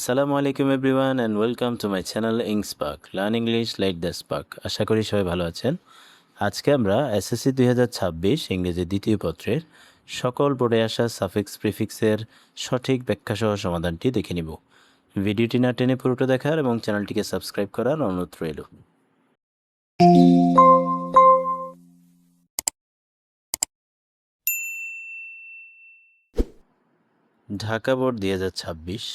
আসসালামু আলাইকুম everyone and welcome to my channel EngSpark learn English like the spark. আশা করি সবাই ভালো আছেন। আজকে আমরা এসএসসি 2026 ইংরেজি দ্বিতীয় পত্রের সকল বোর্ডে আসা সাফিক্স প্রিফিক্সের সঠিক ব্যাখ্যাসহ সমাধানটি দেখে নিব। ভিডিওটি না টেনে পুরোটা দেখার এবং চ্যানেলটিকে সাবস্ক্রাইব করার অনুরোধ রইল। ঢাকা বোর্ড 2026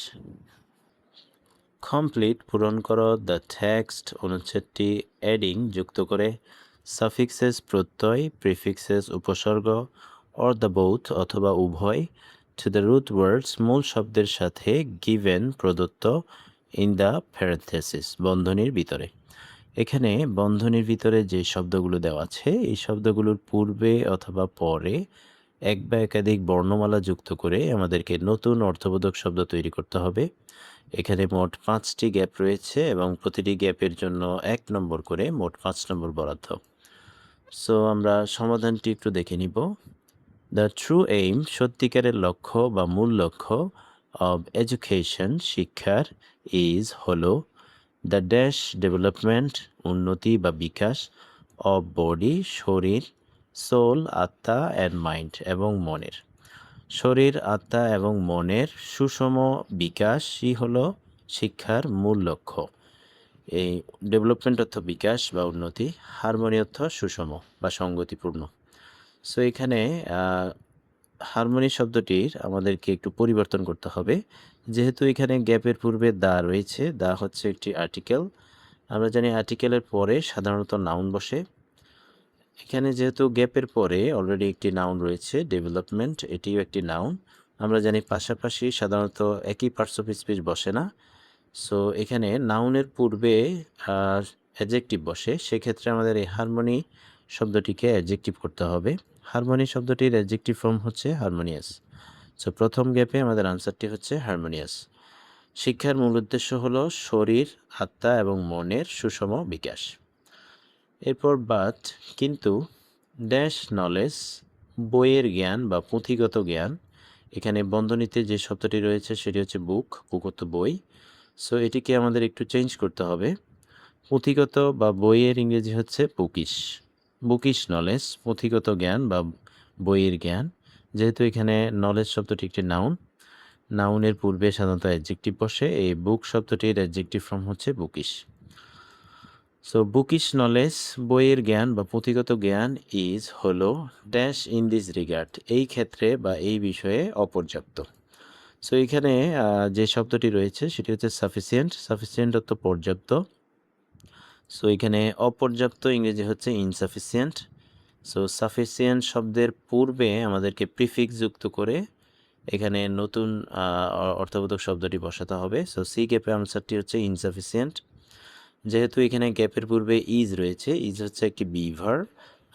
কমপ্লিট পূরণ করো দ্য টেক্সট অনুচ্ছেদটি অ্যাডিং যুক্ত করে সাফিক্সেস প্রত্যয় প্রিফিক্সেস উপসর্গ অর দ্য বোথ অথবা উভয় টু দ্য রুট ওয়ার্ডস মূল শব্দের সাথে গিভেন প্রদত্ত ইন দ্য প্যারেন্থেসিস বন্ধনীর ভিতরে। এখানে বন্ধনীর ভিতরে যে শব্দগুলো দেওয়া আছে এই শব্দগুলোর পূর্বে অথবা পরে এক বা একাধিক বর্ণমালা যুক্ত করে আমাদেরকে নতুন অর্থবোধক শব্দ তৈরি করতে হবে। এখানে মোট 5টি গ্যাপ রয়েছে এবং প্রতিটি গ্যাপের জন্য 1 নম্বর করে মোট 5 নম্বর বরাদ্দ। সো আমরা সমাধানটি একটু দেখে নিব। দ্য ট্রু এইম সত্যিকারের লক্ষ্য বা মূল লক্ষ্য অব এডুকেশন শিক্ষার ইজ হলো দ্য ড্যাশ ডেভেলপমেন্ট উন্নতি বা বিকাশ অব বডি শরীর সোল আত্মা অ্যান্ড মাইন্ড এবং মনের। শরীর আত্মা এবং মনের সুষম বিকাশই হলো শিক্ষার মূল লক্ষ্য। এই ডেভেলপমেন্ট অর্থ বিকাশ বা উন্নতি, হারমোনি অর্থ সুষম বা সঙ্গতিপূর্ণ। সো এখানে হারমোনি শব্দটির আমাদেরকে একটু পরিবর্তন করতে হবে। যেহেতু এখানে গ্যাপের পূর্বে দা রয়েছে, দা হচ্ছে একটি আর্টিকেল। আমরা জানি আর্টিকেলের পরে সাধারণত নাউন বসে। এখানে যেহেতু গ্যাপের পরে অলরেডি একটি নাউন রয়েছে ডেভেলপমেন্ট, এটিও একটি নাউন। আমরা জানি পাশাপাশি সাধারণত একই পার্টস অফ স্পিচ বসে না। সো এখানে নাউনের পূর্বে অ্যাডজেক্টিভ বসে, সেক্ষেত্রে আমাদের এই হারমোনি শব্দটিকে অ্যাডজেক্টিভ করতে হবে। হারমোনি শব্দটির অ্যাডজেক্টিভ ফর্ম হচ্ছে হারমোনিয়াস। সো প্রথম গ্যাপে আমাদের আনসারটি হচ্ছে হারমোনিয়াস। শিক্ষার মূল উদ্দেশ্য হলো শরীর আত্মা এবং মনের সুষম বিকাশ। এরপর বাট কিন্তু ড্যাশ নলেজ বইয়ের জ্ঞান বা পুঁথিগত জ্ঞান। এখানে বন্ধনীতে যে শব্দটি রয়েছে সেটি হচ্ছে বুক, বুক অর্থ বই। সো এটিকে আমাদের একটু চেঞ্জ করতে হবে। পুঁথিগত বা বইয়ের ইংরেজি হচ্ছে বুকিশ। বুকিশ নলেজ পুঁথিগত জ্ঞান বা বইয়ের জ্ঞান। যেহেতু এখানে নলেজ শব্দটি একটি নাউন, নাউনের পূর্বে সাধারণত অ্যাডজেক্টিভ বসে, এই বুক শব্দটির অ্যাডজেক্টিভ ফর্ম হচ্ছে বুকিশ। সো বুকিশ নলেজ বইয়ের জ্ঞান বা পুঁথিগত জ্ঞান ইজ হলো ড্যাশ ইন দিস রিগার্ড এই ক্ষেত্রে বা এই বিষয়ে অপর্যাপ্ত। সো এখানে যে শব্দটি রয়েছে সেটি হচ্ছে সাফিসিয়েন্ট। সাফিসিয়েন্ট অর্থ পর্যাপ্ত। সো এখানে অপর্যাপ্ত ইংরেজি হচ্ছে ইনসাফিসিয়েন্ট। সো সাফিসিয়েন্ট শব্দের পূর্বে আমাদেরকে প্রিফিক্স যুক্ত করে এখানে নতুন অর্থবোধক শব্দটি বসাতে হবে। সো সি গ্যাপে আনসারটি হচ্ছে ইনসাফিসিয়েন্ট। যেহেতু এখানে গ্যাপের পূর্বে ইজ রয়েছে, ইজ হচ্ছে একটি বি ভার্ব।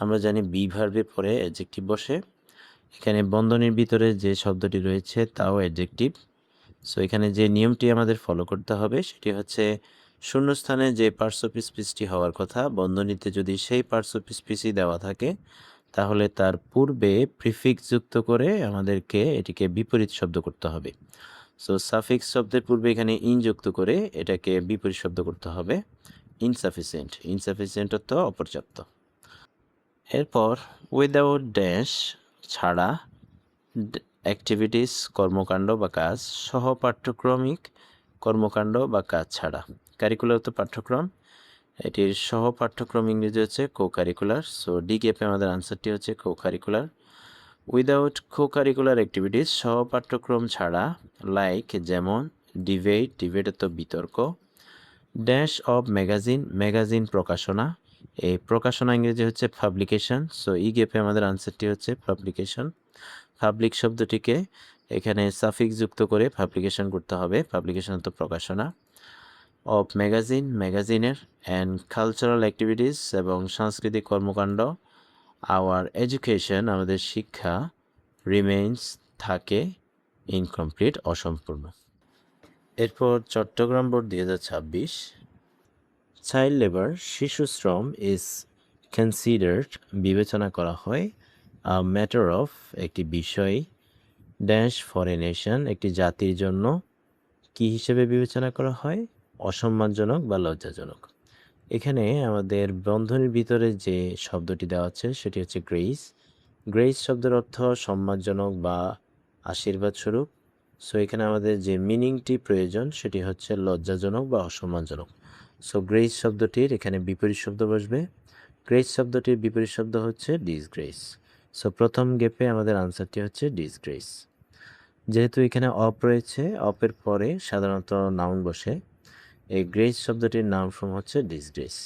আমরা জানি বি ভার্বের পরে অ্যাডজেক্টিভ বসে। এখানে বন্ধনীর ভিতরে যে শব্দটি রয়েছে তাও অ্যাডজেক্টিভ। সো এখানে যে নিয়মটি আমাদের ফলো করতে হবে সেটি হচ্ছে শূন্যস্থানে যে পার্টস অফ স্পিচটি হওয়ার কথা বন্ধনীতে যদি সেই পার্টস অফ স্পিচই দেওয়া থাকে তাহলে তার পূর্বে প্রিফিক্স যুক্ত করে আমাদেরকে এটিকে বিপরীত শব্দ করতে হবে। সো সাফিক্স শব্দের পূর্বে এখানে ইন যুক্ত করে এটাকে বিপরীত শব্দ করতে হবে ইনসাফিসিয়েন্ট। ইনসাফিসিয়েন্ট অর্থ অপর্যাপ্ত। এরপর উইদাউট ড্যাশ ছাড়া অ্যাক্টিভিটিস কর্মকাণ্ড বা কাজ সহ পাঠ্যক্রমিক কর্মকাণ্ড বা কাজ ছাড়া। কারিকুলার তো পাঠ্যক্রম, এটির সহ পাঠ্যক্রম ইংরেজি হচ্ছে কো কারিকুলার। সো ডি গ্যাপে আমাদের আনসারটি হচ্ছে co curricular. Without co curricular activities সহ পাঠ্যক্রম ছাড়া লাইক যেমন ডিবেট, ডিবেট তো বিতর্ক। ড্যাশ অব ম্যাগাজিন, ম্যাগাজিন প্রকাশনা, এই প্রকাশনা ইংরেজি হচ্ছে পাবলিকেশন। সো ই গ্যাপে আমাদের আনসারটি হচ্ছে পাবলিকেশন। পাবলিক শব্দটিকে এখানে সাফিক্স যুক্ত করে পাবলিকেশন করতে হবে, পাবলিকেশন তো প্রকাশনা। অফ ম্যাগাজিন, ম্যাগাজিনের। অ্যান্ড কালচারাল অ্যাক্টিভিটিস এবং সাংস্কৃতিক কর্মকাণ্ড। আওয়ার এডুকেশন, আমাদের শিক্ষা। রিমেইনস, থাকে। ইনকমপ্লিট, অসম্পূর্ণ। এরপর চট্টগ্রাম বোর্ড 2026 চাইল্ড লেবার শিশু শ্রম ইজ কনসিডার্ড বিবেচনা করা হয় ম্যাটার অফ একটি বিষয় ড্যাশ ফর এ নেশন একটি জাতির জন্য কি হিসেবে বিবেচনা করা হয়? অসম্মানজনক বা লজ্জাজনক। এখানে আমাদের বন্ধনীর ভিতরে যে শব্দটি দেওয়া আছে সেটি হচ্ছে গ্রেস। গ্রেস শব্দের অর্থ সম্মানজনক বা আশীর্বাদ স্বরূপ। সো এখানে আমাদের যে মিনিংটি প্রয়োজন সেটি হচ্ছে লজ্জাজনক বা অসম্মানজনক। সো গ্রেস শব্দটির এখানে বিপরীত শব্দ বসবে। গ্রেস শব্দটির বিপরীত শব্দ হচ্ছে ডিসগ্রেস। সো প্রথম গেপে আমাদের আনসারটি হচ্ছে ডিসগ্রেস। যেহেতু এখানে অপ রয়েছে, অপের পরে সাধারণত নাউন বসে, এই গ্রেস শব্দটির নাউন ফর্ম হচ্ছে ডিসগ্রেস।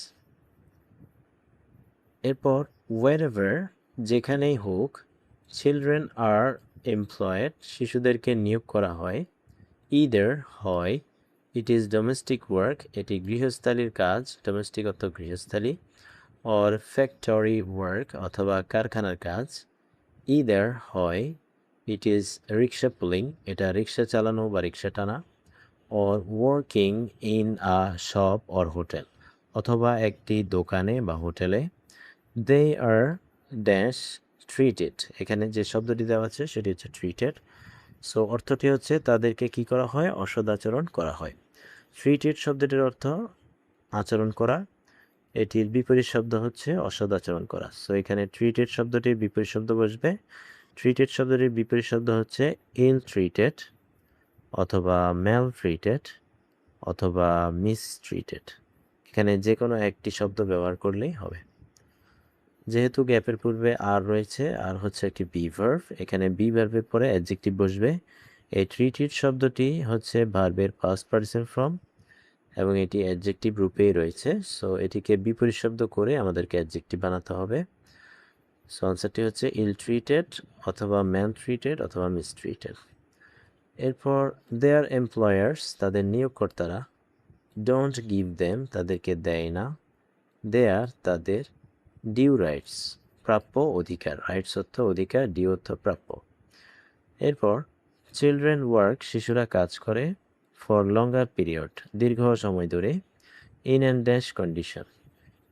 এরপর wherever, যেখানেই হোক, চিলড্রেন আর এমপ্লয়েড, শিশুদেরকে নিয়োগ করা হয়, ইদার হয়, ইট ইজ ডোমেস্টিক ওয়ার্ক, এটি গৃহস্থালির কাজ, ডোমেস্টিক অর্থ গৃহস্থালি, অর ফ্যাক্টরি ওয়ার্ক অথবা কারখানার কাজ, ইদার হয়, ইট ইজ রিক্সা পুলিং, এটা রিক্সা চালানো বা রিক্সা টানা, or working in a shop or hotel, অথবা একটি দোকানে বা হোটেলে। দে আর ড্যাশ ট্রিটেড, এখানে যে শব্দটি দেওয়া আছে সেটি হচ্ছে ট্রিটেড। সো অর্থটি হচ্ছে তাদেরকে কি করা হয়? অসদাচরণ করা হয়। ট্রিটেড শব্দটির অর্থ আচরণ করা, এটির বিপরীত শব্দ হচ্ছে অসদাচরণ করা। সো এখানে ট্রিটেড শব্দটির বিপরীত শব্দ বসবে। ট্রিটেড শব্দটির বিপরীত শব্দ হচ্ছে ইল ট্রিটেড অথবা ম্যাল ট্রিটেড অথবা মিস ট্রিটেড। এখানে যে কোনো একটি শব্দ ব্যবহার করলেই হবে। যেহেতু গ্যাপের পূর্বে আর রয়েছে, আর হচ্ছে একটি বি ভার্ব, এখানে বি ভার্বের পরে অ্যাডজেক্টিভ বসবে। এই ট্রিটেড শব্দটি হচ্ছে ভার্বের ফার্স্ট পারসন ফর্ম এবং এটি অ্যাডজেক্টিভ রূপেই রয়েছে। সো এটিকে বিপরীত শব্দ করে আমাদেরকে অ্যাডজেক্টিভ বানাতে হবে। সো আনসারটি হচ্ছে ইল ট্রিটেড অথবা ম্যাল ট্রিটেড অথবা মিস ট্রিটেড। এরপর দেয়ার এমপ্লয়ার্স, তাদের নিয়োগকর্তারা, ডোন্ট গিভ দেম, তাদেরকে দেয় না, দেয়ার তাদের, ডিউ রাইটস, প্রাপ্য অধিকার, রাইটস অর্থ অধিকার, ডিউ অর্থ প্রাপ্য। এরপর চিলড্রেন ওয়ার্ক, শিশুরা কাজ করে, ফর লঙ্গার পিরিয়ড, দীর্ঘ সময় ধরে, ইন অ্যান্ড ড্যাশ কন্ডিশন,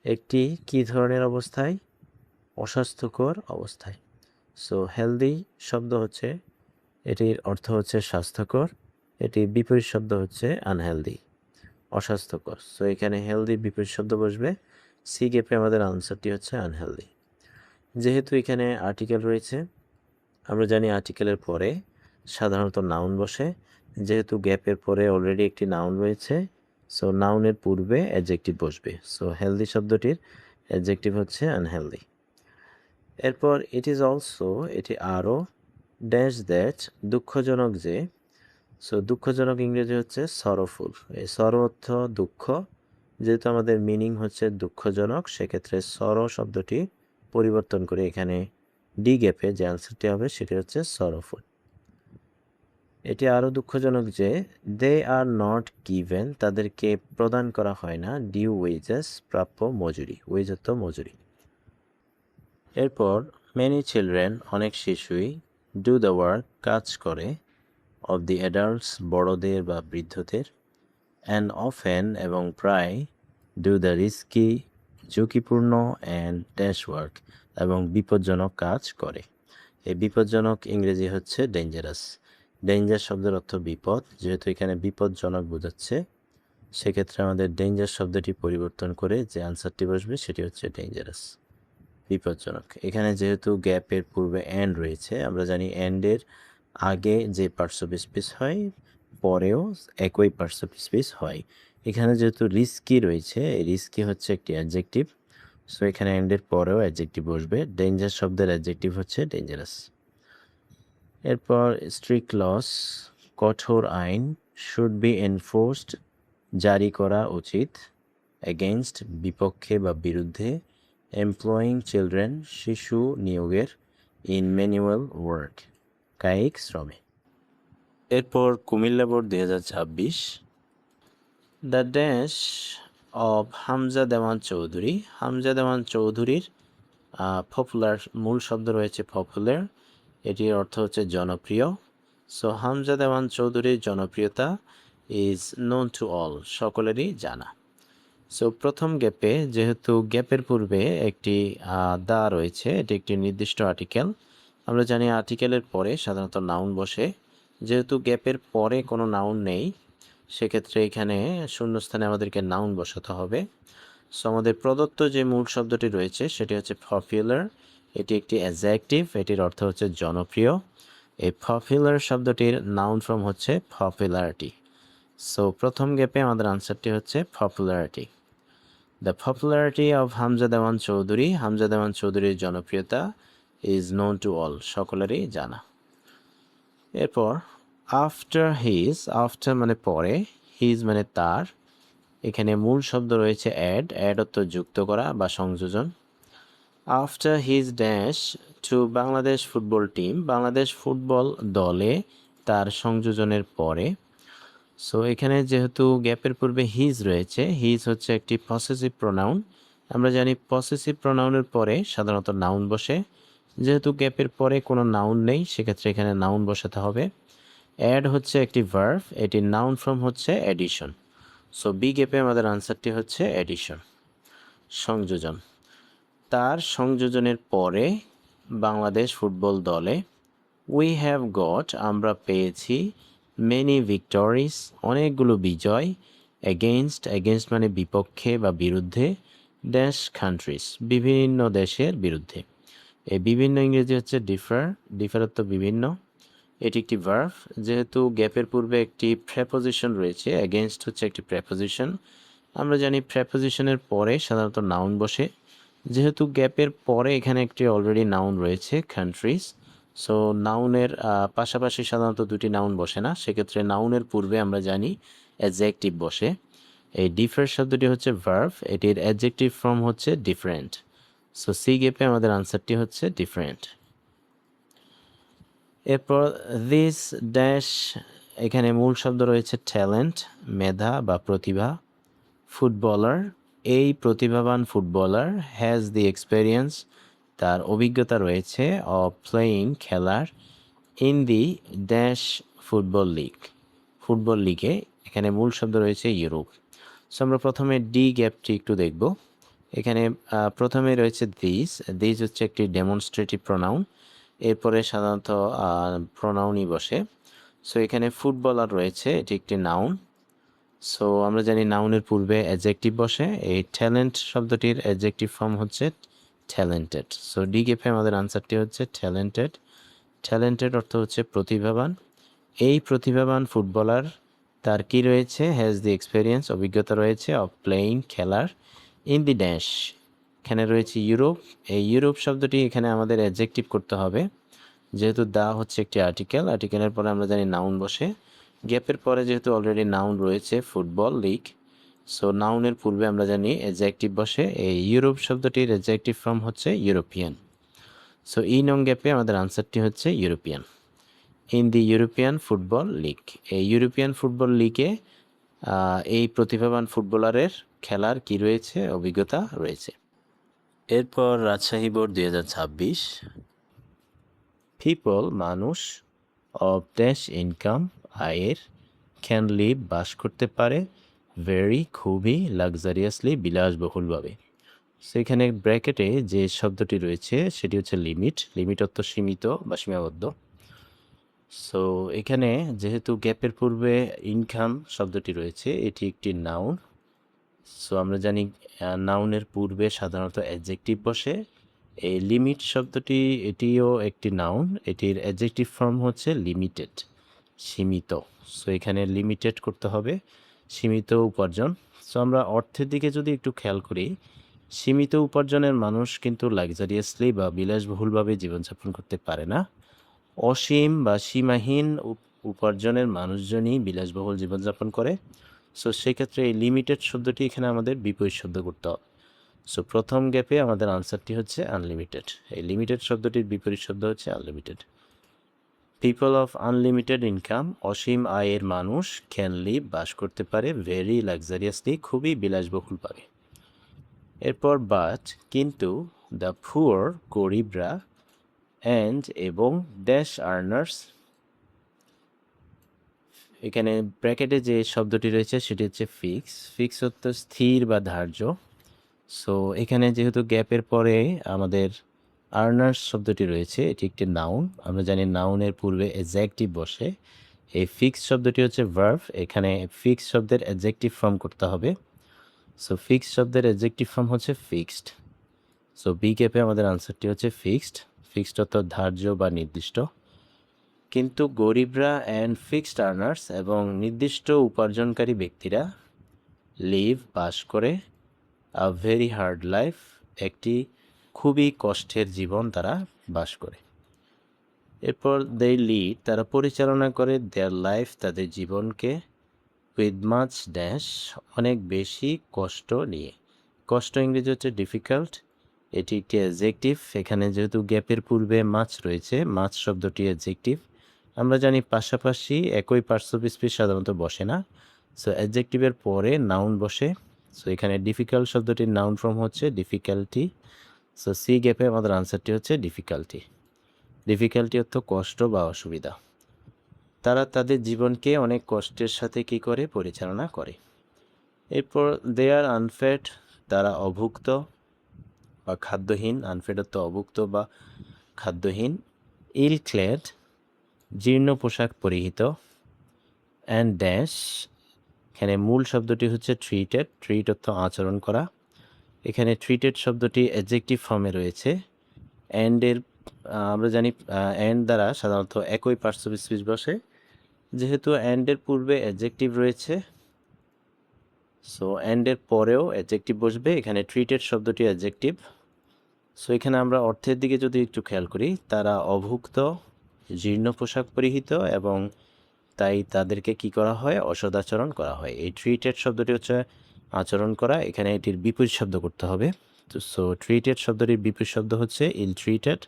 একটি কী ধরনের অবস্থায়? অস্বাস্থ্যকর অবস্থায়। সো হেলদি শব্দ হচ্ছে, এটির অর্থ হচ্ছে স্বাস্থ্যকর, এটির বিপরীত শব্দ হচ্ছে আনহেলদি, অস্বাস্থ্যকর। সো এখানে হেলদির বিপরীত শব্দ বসবে। সি গ্যাপে আমাদের আনসারটি হচ্ছে আনহেলদি। যেহেতু এখানে আর্টিকেল রয়েছে, আমরা জানি আর্টিকেলের পরে সাধারণত নাউন বসে। যেহেতু গ্যাপের পরে অলরেডি একটি নাউন রয়েছে, সো নাউনের পূর্বে অ্যাডজেক্টিভ বসবে। সো হেলদি শব্দটির অ্যাডজেক্টিভ হচ্ছে আনহেলদি। এরপর ইট ইজ অলসো, এটি আরও, ড্যাশ দ্যাট, দুঃখজনক যে। সো দুঃখজনক ইংরেজি হচ্ছে সরোফুল। এই সরো অর্থ দুঃখ, যেহেতু আমাদের মিনিং হচ্ছে দুঃখজনক, সেক্ষেত্রে সরো শব্দটি পরিবর্তন করে এখানে ডি গ্যাপে যে আনসারটি হবে সেটি হচ্ছে সরোফুল। এটি আরও দুঃখজনক যে দে আর নট গিভেন, তাদেরকে প্রদান করা হয় না, ডিউ ওয়েজেস, প্রাপ্য মজুরি, ওয়েজ অর্থ মজুরি। এরপর মেনি চিলড্রেন, অনেক শিশুই, ডু দ্য ওয়ার্ক, কাজ করে, অফ দি অ্যাডাল্টস, বড়দের বা বৃদ্ধদের, অ্যান্ড অফেন এবং প্রায়, ডু দ্য রিস্কি, ঝুঁকিপূর্ণ, অ্যান্ড ড্যাশ ওয়ার্ক এবং বিপজ্জনক কাজ করে। এই বিপজ্জনক ইংরেজি হচ্ছে ডেঞ্জারাস। ডেঞ্জার শব্দের অর্থ বিপদ, যেহেতু এখানে বিপজ্জনক বোঝাচ্ছে, সেক্ষেত্রে আমাদের ডেঞ্জার শব্দটি পরিবর্তন করে যে আনসারটি বসবে সেটি হচ্ছে ডেঞ্জারাস, বিপজ্জনক। এখানে যেহেতু গ্যাপের পূর্বে অ্যান্ড রয়েছে, আমরা জানি অ্যান্ডের আগে যে পার্টস অফ স্পিচ হয় পরেও একই পার্টস অফ স্পিচ হয়। এখানে যেহেতু রিস্কি রয়েছে, এই রিস্কি হচ্ছে একটি অ্যাডজেক্টিভ। সো এখানে অ্যান্ডের পরেও অ্যাডজেক্টিভ বসবে। ডেঞ্জার শব্দের অ্যাডজেক্টিভ হচ্ছে ডেঞ্জারাস। এরপর স্ট্রিক্ট লস, কঠোর আইন, শুড বি এনফোর্সড, জারি করা উচিত, এগেইনস্ট, বিপক্ষে বা বিরুদ্ধে, এমপ্লয়িং চিলড্রেন, শিশু নিয়োগের, ইন ম্যানুয়াল ওয়ার্ক, কায়িক শ্রমে। এরপর Comilla board 2026, the dash of Hamza Dewan Chowdhury. Hamza Dewan চৌধুরীর পপুলার, মূল শব্দ রয়েছে পপুলার, এটির অর্থ হচ্ছে জনপ্রিয়। সো হামজা দেওয়ান চৌধুরীর জনপ্রিয়তা ইজ নোন টু অল, সকলেরই জানা। সো প্রথম গ্যাপে, যেহেতু গ্যাপের পূর্বে একটি দা রয়েছে, এটি একটি নির্দিষ্ট আর্টিকেল। আমরা জানি আর্টিকেলের পরে সাধারণত নাউন বসে। যেহেতু গ্যাপের পরে কোনো নাউন নেই, সেক্ষেত্রে এখানে শূন্যস্থানে আমাদেরকে নাউন বসাতে হবে। সো আমাদের প্রদত্ত যে মূল শব্দটি রয়েছে সেটি হচ্ছে পপুলার। এটি একটি অ্যাডজেক্টিভ, এটির অর্থ হচ্ছে জনপ্রিয়। এই পপুলার শব্দটির নাউন ফর্ম হচ্ছে পপুলারিটি। সো প্রথম গ্যাপে আমাদের আনসারটি হচ্ছে popularity. The popularity of Hamza Dewan Chowdhury, Hamza Dewan চৌধুরীর জনপ্রিয়তা ইজ নোন টু অল, সকলেরই জানা। এরপর আফটার হিজ, আফটার মানে পরে, হিজ মানে তার। এখানে মূল শব্দ রয়েছে অ্যাড, অ্যাড অর্থ যুক্ত করা বা সংযোজন। After his dash to Bangladesh football team, Bangladesh football দলে তার সংযোজনের পরে। সো এখানে যেহেতু গ্যাপের পূর্বে হিজ রয়েছে, হিজ হচ্ছে একটি পসেসিভ প্রোনাউন। আমরা জানি পসেসিভ প্রোনাউনের পরে সাধারণত নাউন বসে। যেহেতু গ্যাপের পরে কোনো নাউন নেই, সেক্ষেত্রে এখানে নাউন বসাতে হবে। অ্যাড হচ্ছে একটি ভার্ব, এটির নাউন ফর্ম হচ্ছে অ্যাডিশন। সো বি গ্যাপে আমাদের আনসারটি হচ্ছে অ্যাডিশন, সংযোজন। তার সংযোজনের পরে বাংলাদেশ ফুটবল দলে উই হ্যাভ গট আমরা পেয়েছি, মেনি ভিক্টরিজ অনেকগুলো বিজয়, এগেইনস্ট, এগেইনস্ট মানে বিপক্ষে বা বিরুদ্ধে, ড্যাশ কান্ট্রিজ বিভিন্ন দেশের বিরুদ্ধে। এই বিভিন্ন ইংরেজি হচ্ছে ডিফার, ডিফার অর্থ বিভিন্ন। এটি একটি ভার্ব, যেহেতু গ্যাপের পূর্বে একটি প্রেপোজিশন রয়েছে, এগেইনস্ট হচ্ছে একটি প্রেপোজিশন। আমরা জানি প্রেপোজিশনের পরে সাধারণত নাউন বসে। যেহেতু গ্যাপের পরে এখানে একটি অলরেডি নাউন রয়েছে কান্ট্রিজ, সো নাউনের পাশাপাশি সাধারণত দুটি নাউন বসে না, সেক্ষেত্রে নাউনের পূর্বে আমরা জানি অ্যাডজেক্টিভ বসে। এই ডিফার শব্দটি হচ্ছে ভার্ব, এটির অ্যাডজেক্টিভ ফর্ম হচ্ছে ডিফারেন্ট। সো সি গ্যাপে আমাদের আনসারটি হচ্ছে ডিফারেন্ট। এরপর দিস ড্যাশ, এখানে মূল শব্দ রয়েছে ট্যালেন্ট, মেধা বা প্রতিভা। ফুটবলার, এই প্রতিভাবান ফুটবলার। হ্যাজ দি এক্সপেরিয়েন্স, তার অভিজ্ঞতা রয়েছে। অফ প্লেয়িং খেলার। In the dash football league, football লিগে। এখানে মূল শব্দ রয়েছে ইউরোপ। সো আমরা প্রথমে ডি গ্যাপটি একটু দেখব। এখানে প্রথমে রয়েছে দিস, দিস হচ্ছে একটি ডেমনস্ট্রেটিভ প্রোনাউন। এরপরে সাধারণত প্রোনাউনই বসে। সো এখানে ফুটবলার রয়েছে, এটি একটি নাউন। সো আমরা জানি নাউনের পূর্বে অ্যাডজেক্টিভ বসে। এই ট্যালেন্ট শব্দটির অ্যাডজেক্টিভ ফর্ম হচ্ছে ট্যালেন্টেড। সো ডি গ্যাপে আমাদের আনসারটি হচ্ছে ট্যালেন্টেড। ট্যালেন্টেড অর্থ হচ্ছে প্রতিভাবান। এই প্রতিভাবান ফুটবলার, তার কি রয়েছে? হ্যাজ দি এক্সপেরিয়েন্স, অভিজ্ঞতা রয়েছে। অফ প্লেয়িং খেলার। ইন দি ড্যাশ, এখানে রয়েছে ইউরোপ। এই ইউরোপ শব্দটি এখানে আমাদের অ্যাডজেক্টিভ করতে হবে, যেহেতু দা হচ্ছে একটি আর্টিকেল, আর্টিকেলের পরে আমরা জানি নাউন বসে। গ্যাপের পরে যেহেতু অলরেডি নাউন রয়েছে ফুটবল লিগ, সো নাউনের পূর্বে আমরা জানি অ্যাডজেক্টিভ বসে। এই ইউরোপ শব্দটির অ্যাডজেক্টিভ ফর্ম হচ্ছে ইউরোপিয়ান। সো ই নং গ্যাপে আমাদের আনসারটি হচ্ছে European. In the European football league, এই ইউরোপিয়ান ফুটবল লিগে এই প্রতিভাবান ফুটবলারের খেলার কি রয়েছে? অভিজ্ঞতা রয়েছে। এরপর রাজশাহী বোর্ড 2026, পিপল মানুষ, অফ ড্যাশ ইনকাম আয়ের, ক্যান লিভ বাস করতে পারে, ভেরি খুবই, লাক্সারিয়াসলি বিলাসবহুলভাবে। সেখানে ব্র্যাকেটে যে শব্দটি রয়েছে সেটি হচ্ছে লিমিট, লিমিট অর্থ সীমিত বা সীমাবদ্ধ। সো এখানে যেহেতু গ্যাপের পূর্বে ইনকাম শব্দটি রয়েছে, এটি একটি নাউন। সো আমরা জানি নাউনের পূর্বে সাধারণত অ্যাডজেক্টিভ বসে। এই লিমিট শব্দটি এটিও একটি নাউন, এটির অ্যাডজেক্টিভ ফর্ম হচ্ছে লিমিটেড, সীমিত। সো এখানে লিমিটেড করতে হবে, সীমিত উপার্জন। সো আমরা অর্থের দিকে যদি একটু খেয়াল করি, সীমিত উপার্জনের মানুষ কিন্তু লাক্সারিয়াসলি বা বিলাসবহুলভাবে জীবনযাপন করতে পারে না। অসীম বা সীমাহীন উপার্জনের মানুষজনই বিলাসবহুল জীবনযাপন করে। সো সেক্ষেত্রে এই লিমিটেড শব্দটি এখানে আমাদের বিপরীত শব্দ করতে হবে। সো প্রথম গ্যাপে আমাদের আনসারটি হচ্ছে আনলিমিটেড। এই লিমিটেড শব্দটির বিপরীত শব্দ হচ্ছে unlimited. People of unlimited income, অসীম আয়ের মানুষ, ক্যান লিভ বাস করতে পারে, ভেরি লাক্সারিয়াসলি খুবই বিলাসবহুলভাবে। এরপর বাট কিন্তু, দ্য পুয়ার গরিবরা, অ্যান্ড এবং ড্যাশ আর্নার্স, এখানে ব্র্যাকেটে যে শব্দটি রয়েছে সেটি হচ্ছে ফিক্স, ফিক্স অর্থ স্থির বা ধার্য। সো এখানে যেহেতু গ্যাপের পরে আমাদের আর্নার্স শব্দটি রয়েছে, এটি একটি নাউন। আমরা জানি নাউনের পূর্বে অ্যাডজেক্টিভ বসে। এই ফিক্সড শব্দটি হচ্ছে ভার্ব, এখানে ফিক্সড শব্দের অ্যাডজেক্টিভ ফর্ম করতে হবে। সো ফিক্সড শব্দের অ্যাডজেক্টিভ ফর্ম হচ্ছে ফিক্সড। সো বি গ্যাপে আমাদের আনসারটি হচ্ছে ফিক্সড। ফিক্সড অর্থ ধার্য বা নির্দিষ্ট। কিন্তু গরিবরা অ্যান্ড ফিক্সড আর্নার্স এবং নির্দিষ্ট উপার্জনকারী ব্যক্তিরা লিভ বাস করে আ ভেরি হার্ড লাইফ, একটি খুবই কষ্টের জীবন তারা বাস করে। এরপর দে লিড তারা পরিচালনা করে দেয়ার লাইফ তাদের জীবনকে উইথ মাচ ড্যাশ অনেক বেশি কষ্ট নিয়ে। কষ্ট ইংরেজি হচ্ছে ডিফিকাল্ট, এটি একটি অ্যাডজেক্টিভ। এখানে যেহেতু গ্যাপের পূর্বে মাছ রয়েছে, মাছ শব্দটি অ্যাডজেক্টিভ। আমরা জানি পাশাপাশি একই পার্টস অফ স্পিচ সাধারণত বসে না, সো অ্যাডজেক্টিভের পরে নাউন বসে। সো এখানে ডিফিকাল্ট শব্দটির নাউন ফর্ম হচ্ছে ডিফিকাল্টি। সো সি গ্যাপে আমাদের আনসারটি হচ্ছে ডিফিকাল্টি। ডিফিকাল্টি অর্থ কষ্ট বা অসুবিধা। তারা তাদের জীবনকে অনেক কষ্টের সাথে কী করে পরিচালনা করে। এরপর দে আর আনফেড তারা অভুক্ত বা খাদ্যহীন। আনফেড অর্থ অভুক্ত বা খাদ্যহীন। ইল ক্লেড জীর্ণ পোশাক পরিহিত। অ্যান্ড ড্যাশ এখানে মূল শব্দটি হচ্ছে ট্রিটেড। ট্রিট অর্থ আচরণ করা। এখানে ট্রিটেড শব্দটি অ্যাডজেক্টিভ ফর্মে রয়েছে। অ্যান্ডের আমরা জানি অ্যান্ড দ্বারা সাধারণত একই পার্টস অফ স্পিচ বসে। যেহেতু অ্যান্ডের পূর্বে অ্যাডজেক্টিভ রয়েছে, সো অ্যান্ডের পরেও অ্যাডজেক্টিভ বসবে। এখানে ট্রিটেড শব্দটি অ্যাডজেক্টিভ। সো এখানে আমরা অর্থের দিকে যদি একটু খেয়াল করি, তারা অভুক্ত, জীর্ণ পোশাক পরিহিত এবং তাই তাদেরকে কি করা হয়, অসদাচরণ করা হয়। এই ট্রিটেড শব্দটি হচ্ছে আচরণ করা, এখানে এটির বিপরীত শব্দ করতে হবে। তো সো ট্রিটেড শব্দটির বিপরীত শব্দ হচ্ছে ইল ট্রিটেড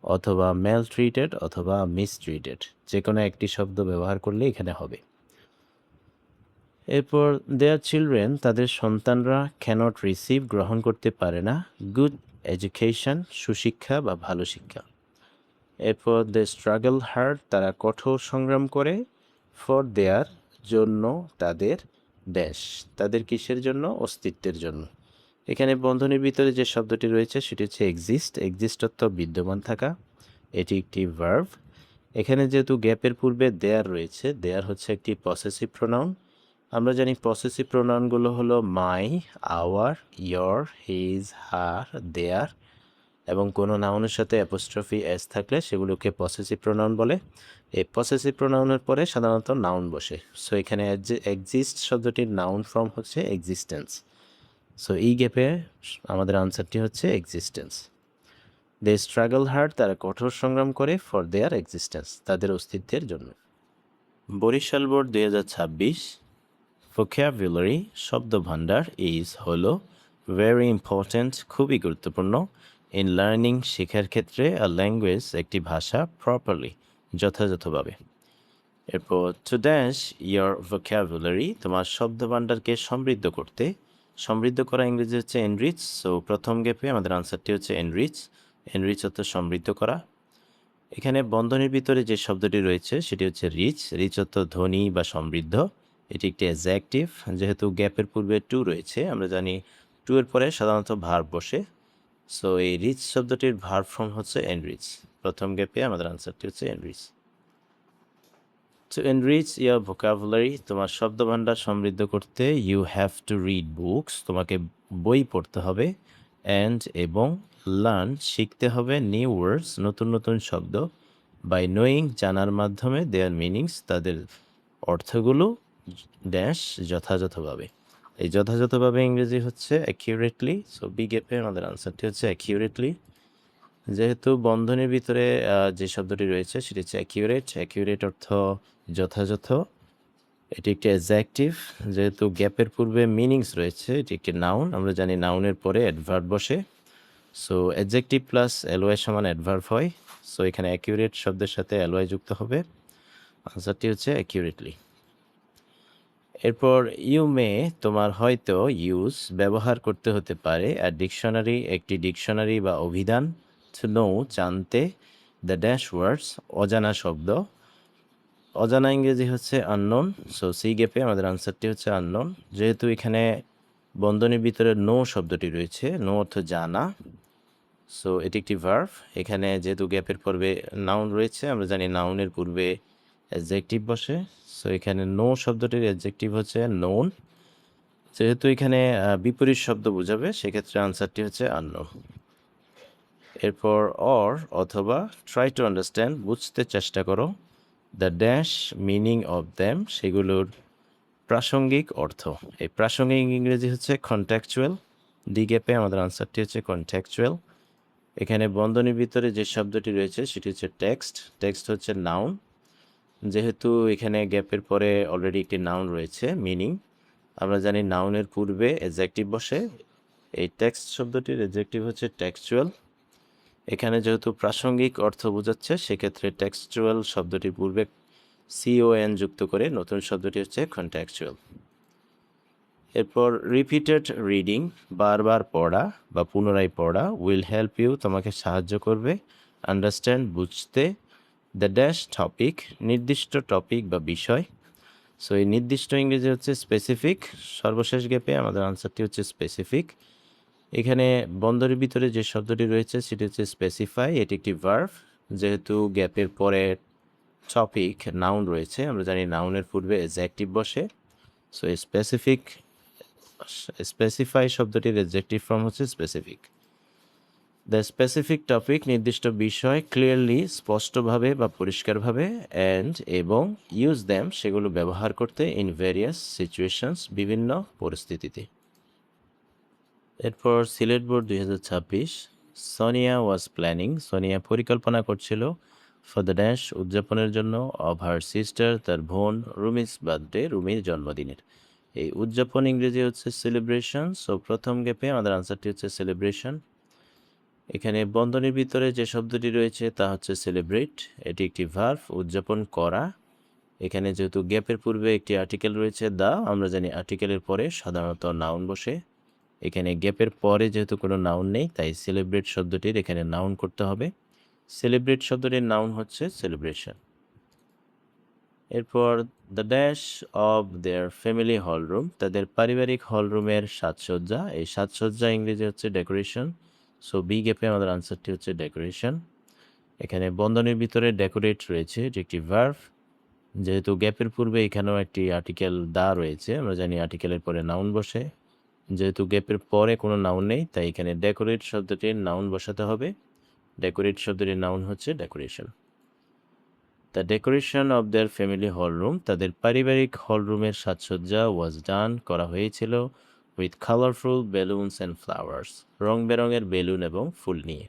অথবা ম্যাল ট্রিটেড অথবা মিস ট্রিটেড, যে কোনো একটি শব্দ ব্যবহার করলে এখানে হবে। এরপর দেয়ার চিলড্রেন তাদের সন্তানরা ক্যানট রিসিভ গ্রহণ করতে পারে না গুড এডুকেশন সুশিক্ষা বা ভালো শিক্ষা। এরপর দে স্ট্রাগল হার্ড তারা কঠোর সংগ্রাম করে ফর দেয়ার জন্য তাদের ড্যাশ তাদের কিসের জন্য, অস্তিত্বের জন্য। এখানে বন্ধনীর ভিতরে যে শব্দটি রয়েছে সেটি হচ্ছে এক্সিস্ট। এক্সিস্ট অর্থ বিদ্যমান থাকা, এটি একটি ভার্ব। এখানে যেহেতু গ্যাপের পূর্বে দেয়ার রয়েছে, দেয়ার হচ্ছে একটি পসেসিভ প্রোনাউন। আমরা জানি পসেসিভ প্রোনাউনগুলো হলো মাই, আওয়ার, ইয়র, হিজ, হার, দেয়ার এবং কোনো নাউনের সাথে অ্যাপোস্ট্রফি এস থাকলে সেগুলোকে পসেসিভ প্রোনাউন বলে। এই পসেসিভ প্রোনাউনের পরে সাধারণত নাউন বসে। সো এখানে এক্সিস্ট শব্দটির নাউন ফর্ম হচ্ছে এক্সিস্টেন্স। সো এই গ্যাপে আমাদের আনসারটি হচ্ছে এক্সিস্টেন্স। দে স্ট্রাগল হার্ড তারা কঠোর সংগ্রাম করে ফর দেয়ার এক্সিস্টেন্স তাদের অস্তিত্বের জন্য। বরিশাল বোর্ড 2026 ভোক্যাবুলারি শব্দ ভাণ্ডার ইজ হলো ভেরি ইম্পর্ট্যান্ট খুবই গুরুত্বপূর্ণ ইন লার্নিং শেখার ক্ষেত্রে আ ল্যাঙ্গুয়েজ একটি ভাষা প্রপারলি যথাযথভাবে। এরপর টু ড্যাশ ইয়ার ভোক্যাবুলারি তোমার শব্দ ভাণ্ডারকে সমৃদ্ধ করতে। সমৃদ্ধ করা ইংরেজি হচ্ছে এনরিচ। সো প্রথম গ্যাপে আমাদের আনসারটি হচ্ছে এনরিচ। এনরিচ অর্থ সমৃদ্ধ করা। এখানে বন্ধনীর ভিতরে যে শব্দটি রয়েছে সেটি হচ্ছে রিচ। রিচ অর্থ ধনী বা সমৃদ্ধ, এটি একটি অ্যাডজেক্টিভ। যেহেতু গ্যাপের পূর্বে টু রয়েছে, আমরা জানি টু এর পরে সাধারণত ভার্ব বসে। সো এই রিচ শব্দটির ভার্ব ফর্ম হচ্ছে এনরিচ। প্রথম গ্যাপে আমাদের আনসারটি হচ্ছে enrich. To enrich your vocabulary তোমার শব্দভাণ্ডার সমৃদ্ধ করতে you have to read books তোমাকে বই পড়তে হবে। অ্যান্ড এবং লার্ন শিখতে হবে নিউ ওয়ার্ডস নতুন নতুন শব্দ। বাই নোয়িং জানার মাধ্যমে দেয়ার মিনিংস তাদের অর্থগুলো ড্যাশ যথাযথভাবে। এই যথাযথভাবে ইংরেজি হচ্ছে অ্যাকিউরেটলি। সো বি গ্যাপে আমাদের আনসারটি হচ্ছে অ্যাকিউরেটলি। যেহেতু বন্ধনীর ভিতরে যে শব্দটি রয়েছে সেটি হচ্ছে অ্যাকিউরেট। অ্যাকিউরেট অর্থ যথাযথ, এটি একটি অ্যাডজেক্টিভ। যেহেতু গ্যাপের পূর্বে মিনিংস রয়েছে, এটি একটি নাউন। আমরা জানি নাউনের পরে অ্যাডভার্ব বসে। সো অ্যাডজেক্টিভ প্লাস এলওয়াই সমান অ্যাডভার্ব হয়। সো এখানে অ্যাকিউরেট শব্দের সাথে এলওয়াই যুক্ত হবে। আনসারটি হচ্ছে অ্যাকিউরেটলি। এরপর ইউ মে তোমার হয়তো ইউজ ব্যবহার করতে হতে পারে আর ডিকশনারি একটি ডিকশনারি বা অভিধান। টু নো জানতে, দ্য ড্যাশ ওয়ার্ডস অজানা শব্দ। অজানা ইংরেজি হচ্ছে আননোন। সো সি গ্যাপে আমাদের আনসারটি হচ্ছে আননোন। যেহেতু এখানে বন্ধনীর ভিতরে নো শব্দটি রয়েছে, নো অর্থ জানা। সো এটি একটি ভার্ব। এখানে যেহেতু গ্যাপের পূর্বে নাউন রয়েছে, আমরা জানি নাউনের পূর্বে অ্যাডজেক্টিভ বসে। সো এখানে নো শব্দটির অ্যাডজেক্টিভ হচ্ছে নোন। যেহেতু এখানে বিপরীত শব্দ বোঝাবে সেক্ষেত্রে আনসারটি হচ্ছে আননোন। এরপর অর অথবা ট্রাই টু আন্ডারস্ট্যান্ড বুঝতে চেষ্টা করো the dash meaning of them সেগুলোর প্রাসঙ্গিক অর্থ। এই প্রাসঙ্গিক ইংরেজি হচ্ছে কন্ট্যাকচুয়াল। ডি গ্যাপে আমাদের আনসারটি হচ্ছে কন্ট্যাকচুয়াল। এখানে বন্ধনীর ভিতরে যে শব্দটি রয়েছে সেটি হচ্ছে টেক্সট। টেক্সট হচ্ছে নাউন। যেহেতু এখানে গ্যাপের পরে অলরেডি একটি নাউন রয়েছে মিনিং, আমরা জানি নাউনের পূর্বে অ্যাডজেক্টিভ বসে। এই টেক্সট শব্দটির অ্যাডজেক্টিভ হচ্ছে টেক্সচুয়াল। এখানে যেহেতু প্রাসঙ্গিক অর্থ বোঝাচ্ছে সেক্ষেত্রে টেক্সচুয়াল শব্দটির পূর্বে CON যুক্ত করে নতুন শব্দটি হচ্ছে কন্ট্যাকচুয়াল। এরপর রিপিটেড রিডিং বারবার পড়া বা পুনরায় পড়া উইল হেল্প ইউ তোমাকে সাহায্য করবে আন্ডারস্ট্যান্ড বুঝতে দ্য ড্যাশ টপিক নির্দিষ্ট টপিক বা বিষয়। সো এই নির্দিষ্ট ইংরেজি হচ্ছে স্পেসিফিক। সর্বশেষ গ্যাপে আমাদের আনসারটি হচ্ছে স্পেসিফিক। এখানে বন্ধনীর ভিতরে যে শব্দটি রয়েছে সেটি হচ্ছে স্পেসিফাই। এটি একটি ভার্ব। যেহেতু গ্যাপের পরে টপিক নাউন রয়েছে, আমরা জানি নাউনের পূর্বে অ্যাডজেক্টিভ বসে। সো স্পেসিফাই শব্দটির অ্যাডজেক্টিভ ফর্ম হচ্ছে স্পেসিফিক। দ্য স্পেসিফিক টপিক নির্দিষ্ট বিষয় ক্লিয়ারলি স্পষ্টভাবে বা পরিষ্কারভাবে অ্যান্ড এবং ইউজ দ্যাম সেগুলো ব্যবহার করতে ইন ভেরিয়াস সিচুয়েশনস বিভিন্ন পরিস্থিতিতে। এরপর সিলেট বোর্ড 2026 সোনিয়া ওয়াজ প্ল্যানিং সোনিয়া পরিকল্পনা করছিল ফর দ্য ড্যাশ উদযাপনের জন্য অফ হার সিস্টার তার বোন রুমিস বার্থডে রুমির জন্মদিনের। এই উদযাপন ইংরেজি হচ্ছে সেলিব্রেশন। সো প্রথম গ্যাপে আমাদের আনসারটি হচ্ছে সেলিব্রেশন। এখানে বন্ধনীর ভিতরে যে শব্দটি রয়েছে তা হচ্ছে সেলিব্রেট। এটি একটি ভার্ব উদযাপন করা। এখানে যেহেতু গ্যাপের পূর্বে একটি আর্টিকেল রয়েছে দা, আমরা জানি আর্টিকেলের পরে সাধারণত নাউন বসে। এখানে গ্যাপের পরে যেহেতু কোনো নাউন নেই তাই সেলিব্রেট শব্দটির এখানে নাউন করতে হবে। সেলিব্রেট শব্দটির নাউন হচ্ছে সেলিব্রেশন। এরপর the dash of their family hall room তাদের পারিবারিক হলরুমের সাজসজ্জা। এই সাজসজ্জা ইংরেজি হচ্ছে ডেকোরেশন। সো বি গ্যাপে আমাদের আনসারটি হচ্ছে ডেকোরেশন। এখানে বন্ধনীর ভিতরে ডেকোরেট রয়েছে, এটি একটি ভার্ব। যেহেতু গ্যাপের পূর্বে এখানেও একটি আর্টিকেল দা রয়েছে, আমরা জানি আর্টিকেলের পরে নাউন বসে। যেহেতু গ্যাপের পরে কোনো নাউন নেই তাই এখানে ডেকোরেট শব্দটির নাউন বসাতে হবে। ডেকোরেট শব্দটির নাউন হচ্ছে decoration. The decoration of their family hall room তাদের পারিবারিক হলরুমের সাজসজ্জা ওয়াজ ডান করা হয়েছিল with colourful balloons and flowers রং বেরঙের বেলুন এবং ফুল নিয়ে।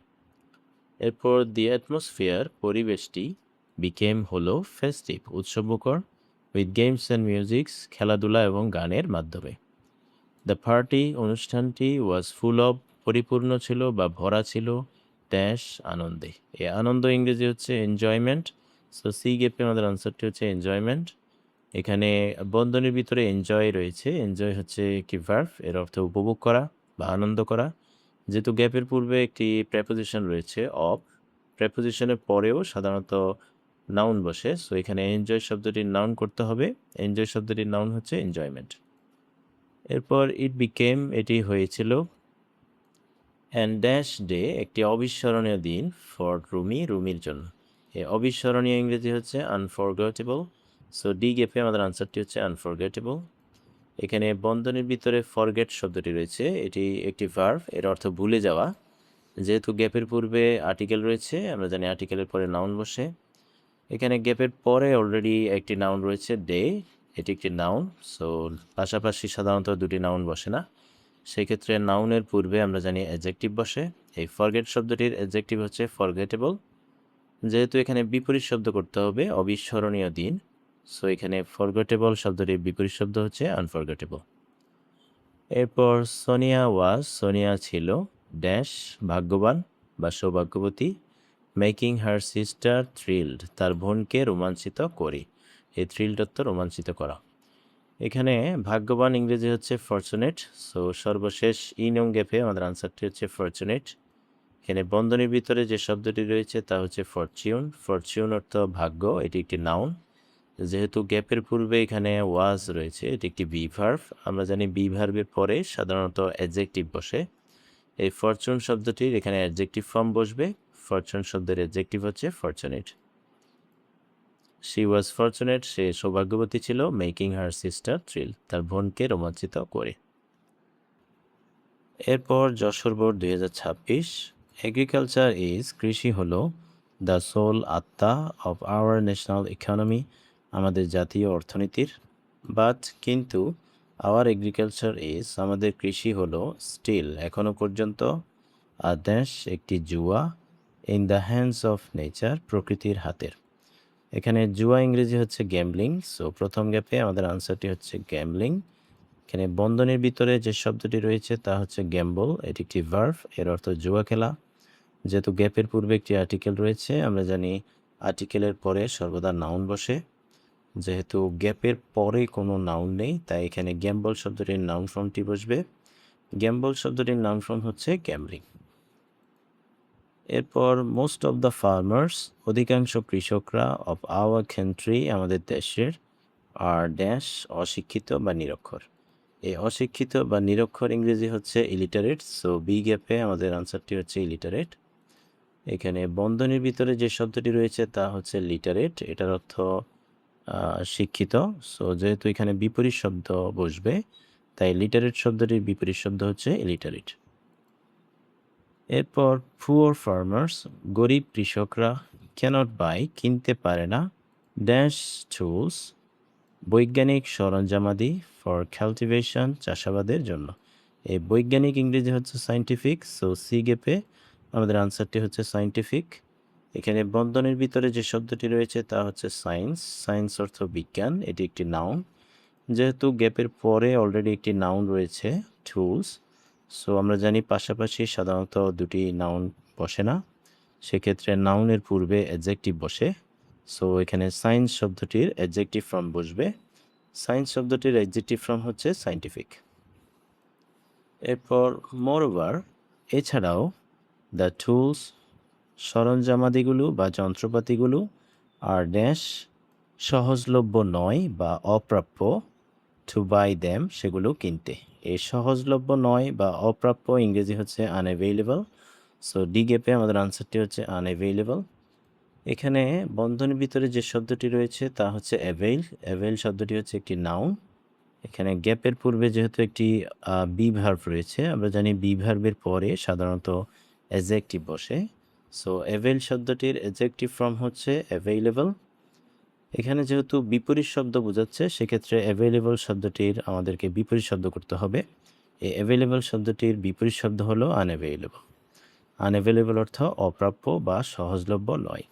এরপর দি অ্যাটমসফিয়ার পরিবেশটি বিকেম হলো ফেস্টিভ উৎসবমুখর উইথ গেমস অ্যান্ড মিউজিক্স খেলাধুলা এবং গানের মাধ্যমে। দ্য পার্টি অনুষ্ঠানটি ওয়াজ ফুল অফ পরিপূর্ণ ছিল বা ভরা ছিল ড্যাশ আনন্দে। এই আনন্দ ইংরেজি হচ্ছে এনজয়মেন্ট। সো সি গ্যাপে আমাদের আনসারটি হচ্ছে এনজয়মেন্ট। এখানে বন্ধনীর ভিতরে এনজয় রয়েছে। এনজয় হচ্ছে একটি ভার্ব, এর অর্থ উপভোগ করা বা আনন্দ করা। যেহেতু গ্যাপের পূর্বে একটি প্রেপোজিশন রয়েছে অফ, প্রেপোজিশনের পরেও সাধারণত নাউন বসে। সো এখানে এনজয় শব্দটির নাউন করতে হবে। এনজয় শব্দটির নাউন হচ্ছে এনজয়মেন্ট। এরপর ইট বিকেম এটি হয়েছিল অ্যান্ড ড্যাশ ডে একটি অবিস্মরণীয় দিন ফর রুমির জন্য। এই অবিস্মরণীয় ইংরেজি হচ্ছে আনফরগেটেবল। সো ডি গ্যাপে আমাদের আনসারটি হচ্ছে আনফরগেটেবল। এখানে বন্ধনীর ভিতরে ফরগেট শব্দটি রয়েছে, এটি একটি ভার্ব, এর অর্থ ভুলে যাওয়া। যেহেতু গ্যাপের পূর্বে আর্টিকেল রয়েছে, আমরা জানি আর্টিকেলের পরে নাউন বসে। এখানে গ্যাপের পরে অলরেডি একটি নাউন রয়েছে ডে, এটি একটি নাউন। সো পাশাপাশি সাধারণত দুটি নাউন বসে না, সেক্ষেত্রে নাউনের পূর্বে আমরা জানি অ্যাডজেক্টিভ বসে। এই ফরগেট শব্দটির অ্যাডজেক্টিভ হচ্ছে ফরগেটেবল। যেহেতু এখানে বিপরীত শব্দ করতে হবে অবিস্মরণীয় দিন, সো এখানে ফরগেটেবল শব্দটির বিপরীত শব্দ হচ্ছে আনফরগেটেবল। এরপর সোনিয়া ছিল ড্যাশ ভাগ্যবান বা সৌভাগ্যবতী মেকিং হার সিস্টার থ্রিল্ড তার বোনকে রোমাঞ্চিত করে। এই থ্রিল্ড অর্থ রোমাঞ্চিত করা। এখানে ভাগ্যবান ইংরেজি হচ্ছে ফরচুনেট। সো সর্বশেষ ইনং গ্যাপে আমাদের আনসারটি হচ্ছে ফরচুনেট। এখানে বন্ধনীর ভিতরে যে শব্দটি রয়েছে তা হচ্ছে ফরচিউন। ফরচিউন অর্থ ভাগ্য, এটি একটি নাউন। যেহেতু গ্যাপের পূর্বে এখানে ওয়াজ রয়েছে, এটি একটি বি ভার্ব। আমরা জানি বি ভার্বের পরে সাধারণত অ্যাডজেক্টিভ বসে। এই ফরচুন শব্দটির এখানে অ্যাডজেক্টিভ ফর্ম বসবে। ফরচুন শব্দের অ্যাডজেক্টিভ হচ্ছে ফরচুনেট। শি ওয়াজ ফর্চুনেট, সে সৌভাগ্যবতী ছিল, মেকিং হার সিস্টার থ্রিল, তার বোনকে রোমাঞ্চিত করে। এরপর যশোর বোর্ড 2026, এগ্রিকালচার ইজ, কৃষি হলো দ্য সোল, আত্মা, অফ আওয়ার ন্যাশনাল ইকোনমি, আমাদের জাতীয় অর্থনীতির। বাট, কিন্তু, আওয়ার এগ্রিকালচার ইজ, আমাদের কৃষি হলো স্টিল, এখনো পর্যন্ত, দেশ, একটি জুয়া, in the hands of nature, প্রকৃতির হাতের। এখানে জুয়া ইংরেজি হচ্ছে গ্যাম্বলিং, সো প্রথম গ্যাপে আমাদের আনসারটি হচ্ছে গ্যাম্বলিং। এখানে বন্ধনীর ভিতরে যে শব্দটি রয়েছে তা হচ্ছে গ্যাম্বল, এটি একটি ভার্ব, এর অর্থ জুয়া খেলা। যেহেতু গ্যাপের পূর্বে একটি আর্টিকেল রয়েছে, আমরা জানি আর্টিকেলের পরে সর্বদা নাউন বসে। যেহেতু গ্যাপের পরে কোনো নাউন নেই, তাই এখানে গ্যাম্বল শব্দটির নাউন ফর্মটি বসবে। গ্যাম্বল শব্দটির নাউন ফর্ম হচ্ছে গ্যাম্বলিং। এরপর মোস্ট অফ দ্য ফার্মার্স, অধিকাংশ কৃষকরা, অফ আওয়ার কান্ট্রি, আমাদের দেশের, আর ড্যাশ, অশিক্ষিত বা নিরক্ষর। এই অশিক্ষিত বা নিরক্ষর ইংরেজি হচ্ছে ইলিটারেট, সো বি গ্যাপে আমাদের আনসারটি হচ্ছে ইলিটারেট। এখানে বন্ধনীর ভিতরে যে শব্দটি রয়েছে তা হচ্ছে লিটারেট, এটার অর্থ শিক্ষিত। সো যেহেতু এখানে বিপরীত শব্দ বসবে, তাই লিটারেট শব্দটির বিপরীত শব্দ হচ্ছে ইলিটারেট। এরপর পুয়ার ফার্মার্স, গরিব কৃষকরা, ক্যানট বাই, কিনতে পারে না, ড্যাশ টুলস, বৈজ্ঞানিক সরঞ্জামাদি, ফর কাল্টিভেশন, চাষাবাদের জন্য। এই বৈজ্ঞানিক ইংরেজি হচ্ছে সায়েন্টিফিক, সো সি গেপে আমাদের আনসারটি হচ্ছে সায়েন্টিফিক। এখানে বন্ধনীর ভিতরে যে শব্দটি রয়েছে তা হচ্ছে সায়েন্স, সায়েন্স অর্থ বিজ্ঞান, এটি একটি নাউন। যেহেতু গ্যাপের পরে অলরেডি একটি নাউন রয়েছে টুলস, সো আমরা জানি পাশাপাশি সাধারণত দুটি নাউন বসে না, সেক্ষেত্রে নাউনের পূর্বে অ্যাডজেক্টিভ বসে। সো এখানে সায়েন্স শব্দটির অ্যাডজেক্টিভ ফর্ম বসবে। সায়েন্স শব্দটির অ্যাডজেক্টিভ ফর্ম হচ্ছে সায়েন্টিফিক। এরপর মোরওভার, এছাড়াও, দ্য টুলস, সরঞ্জামাদিগুলো বা যন্ত্রপাতিগুলো, আর ড্যাশ, সহজলভ্য নয় বা অপ্রাপ্য, টু বাই দ্যাম, সেগুলো কিনতে। এই সহজলভ্য নয় বা অপ্রাপ্য ইংরেজি হচ্ছে আনঅ্যাভেইলেবল, সো ডি গেপে আমাদের আনসারটি হচ্ছে আনঅ্যাভেইলেবল। এখানে বন্ধনীর ভিতরে যে শব্দটি রয়েছে তা হচ্ছে অ্যাভেইল, অ্যাভেইল শব্দটি হচ্ছে একটি নাউন। এখানে গ্যাপের পূর্বে যেহেতু একটি বি ভার্ব রয়েছে, আমরা জানি বি ভার্বের পরে সাধারণত অ্যাডজেক্টিভ বসে, সো অ্যাভেইল শব্দটির অ্যাডজেক্টিভ ফর্ম হচ্ছে অ্যাভেইলেবল। এখানে যেহেতু বিপরীত শব্দ বোঝাচ্ছে, সেক্ষেত্রে অ্যাভেইলেবল শব্দটির আমাদেরকে বিপরীত শব্দ করতে হবে। এই অ্যাভেইলেবল শব্দটির বিপরীত শব্দ হলো আনঅ্যাভেইলেবল। আনঅ্যাভেইলেবল অর্থ অপ্রাপ্য বা সহজলভ্য নয়।